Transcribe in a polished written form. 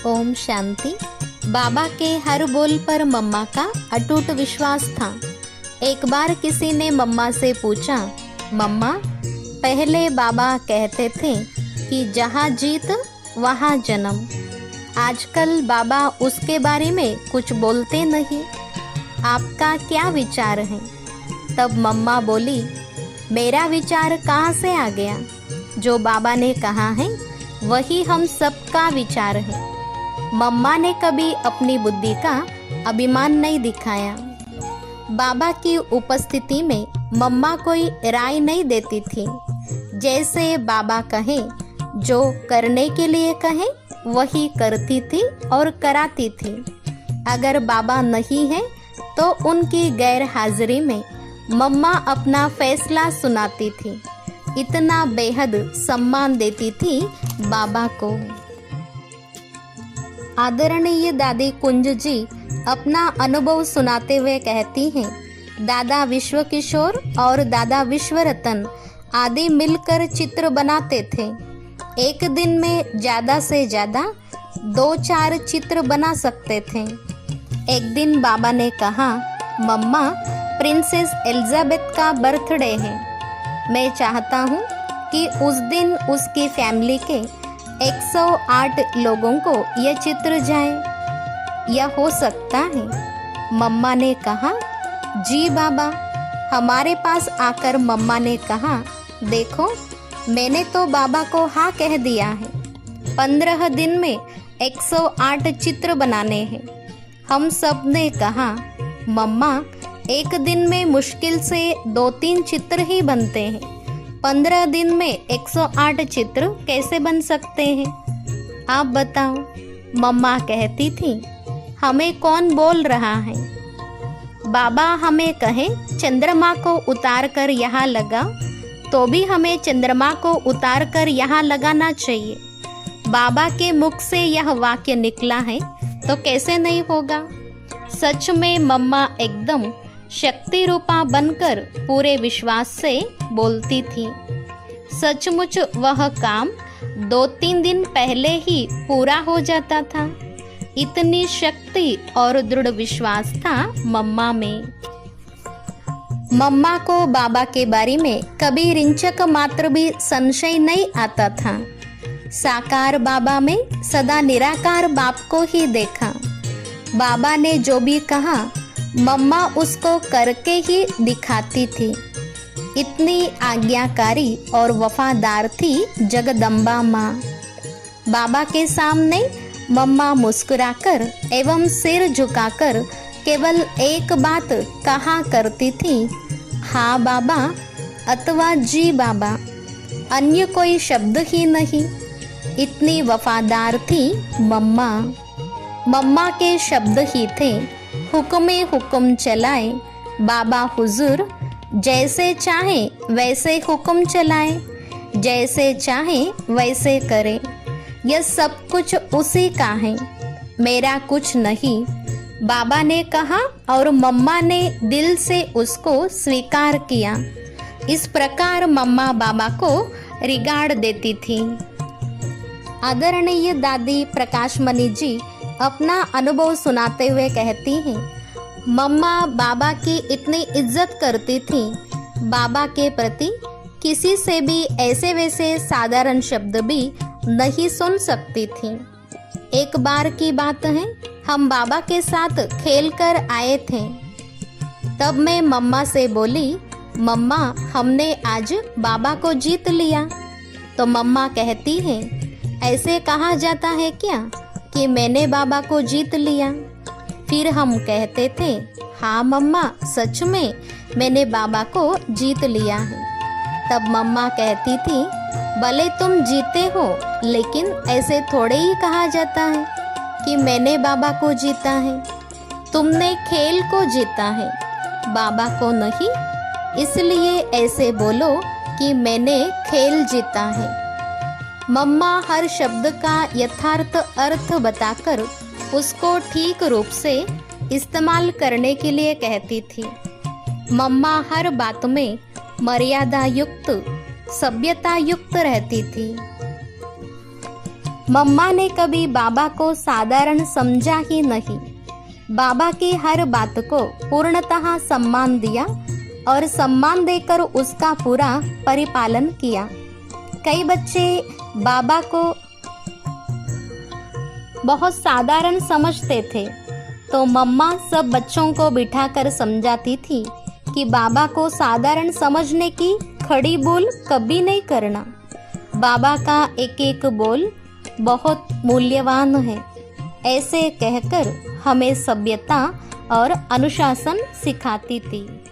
ओम शांति। बाबा के हर बोल पर मम्मा का अटूट विश्वास था। एक बार किसी ने मम्मा से पूछा, मम्मा, पहले बाबा कहते थे कि जहाँ जीत वहाँ जन्म। आजकल बाबा उसके बारे में कुछ बोलते नहीं, आपका क्या विचार है? तब मम्मा बोली, मेरा विचार कहाँ से आ गया? जो बाबा ने कहा है वही हम सबका विचार है। मम्मा ने कभी अपनी बुद्धि का अभिमान नहीं दिखाया। बाबा की उपस्थिति में मम्मा कोई राय नहीं देती थी। जैसे बाबा कहे, जो करने के लिए कहे वही करती थी और कराती थी। अगर बाबा नहीं है तो उनकी गैर हाजिरी में मम्मा अपना फैसला सुनाती थी। इतना बेहद सम्मान देती थी बाबा को। आदरणीय दादी कुंज जी अपना अनुभव सुनाते हुए कहती हैं, दादा विश्व किशोर और दादा विश्व रतन आदि मिलकर चित्र बनाते थे। एक दिन में ज़्यादा से ज़्यादा 2-4 चित्र बना सकते थे। एक दिन बाबा ने कहा, मम्मा, प्रिंसेस एलिजाबेथ का बर्थडे है। मैं चाहता हूँ कि उस दिन उसकी फैमिली के 108 लोगों को यह चित्र जाए। यह हो सकता है? मम्मा ने कहा, जी बाबा। हमारे पास आकर मम्मा ने कहा, देखो, मैंने तो बाबा को हाँ कह दिया है। 15 दिन में 108 चित्र बनाने हैं। हम सब ने कहा, मम्मा, एक दिन में मुश्किल से 2-3 चित्र ही बनते हैं। 15 दिन में 108 चित्र कैसे बन सकते हैं? आप बताओ। मम्मा कहती थी, हमें कौन बोल रहा है? बाबा हमें कहे चंद्रमा को उतार कर यहाँ लगा, तो भी हमें चंद्रमा को उतार कर यहाँ लगाना चाहिए। बाबा के मुख से यह वाक्य निकला है तो कैसे नहीं होगा? सच में मम्मा एकदम शक्ति रूपा बनकर पूरे विश्वास से बोलती थी। सचमुच वह काम 2-3 दिन पहले ही पूरा हो जाता था। इतनी शक्ति और दृढ़ विश्वास था मम्मा में। मम्मा को बाबा के बारे में कभी रिंचक मात्र भी संशय नहीं आता था। साकार बाबा में सदा निराकार बाप को ही देखा। बाबा ने जो भी कहा मम्मा उसको करके ही दिखाती थी। इतनी आज्ञाकारी और वफादार थी जगदम्बा माँ। बाबा के सामने मम्मा मुस्कुराकर एवं सिर झुकाकर केवल एक बात कहा करती थी, हाँ बाबा अथवा जी बाबा, अन्य कोई शब्द ही नहीं। इतनी वफादार थी मम्मा। मम्मा के शब्द ही थे, हुक्मे हुक्म चलाए बाबा हुजूर, जैसे चाहे वैसे हुक्म चलाए, जैसे चाहे वैसे करे। यह सब कुछ उसी का है, मेरा कुछ नहीं। बाबा ने कहा और मम्मा ने दिल से उसको स्वीकार किया। इस प्रकार मम्मा बाबा को रिगार्ड देती थी। आदरणीय दादी प्रकाशमणि जी अपना अनुभव सुनाते हुए कहती हैं, मम्मा बाबा की इतनी इज्जत करती थी। बाबा के प्रति किसी से भी ऐसे वैसे साधारण शब्द भी नहीं सुन सकती थी। एक बार की बात है, हम बाबा के साथ खेल कर आए थे। तब मैं मम्मा से बोली, मम्मा, हमने आज बाबा को जीत लिया। तो मम्मा कहती है, ऐसे कहा जाता है क्या कि मैंने बाबा को जीत लिया? फिर हम कहते थे, हाँ मम्मा, सच में मैंने बाबा को जीत लिया है। तब मम्मा कहती थी, भले तुम जीते हो, लेकिन ऐसे थोड़े ही कहा जाता है कि मैंने बाबा को जीता है। तुमने खेल को जीता है, बाबा को नहीं। इसलिए ऐसे बोलो कि मैंने खेल जीता है। मम्मा हर शब्द का यथार्थ अर्थ बताकर उसको ठीक रूप से इस्तेमाल करने के लिए कहती थी। मम्मा हर बात में मर्यादा युक्त, सभ्यता युक्त रहती थी। मम्मा ने कभी बाबा को साधारण समझा ही नहीं। बाबा की हर बात को पूर्णतः सम्मान दिया और सम्मान देकर उसका पूरा परिपालन किया। कई बच्चे बाबा को बहुत साधारण समझते थे, तो मम्मा सब बच्चों को बिठाकर समझाती थी कि बाबा को साधारण समझने की खड़ी बोल कभी नहीं करना। बाबा का एक एक बोल बहुत मूल्यवान है। ऐसे कहकर हमें सभ्यता और अनुशासन सिखाती थी।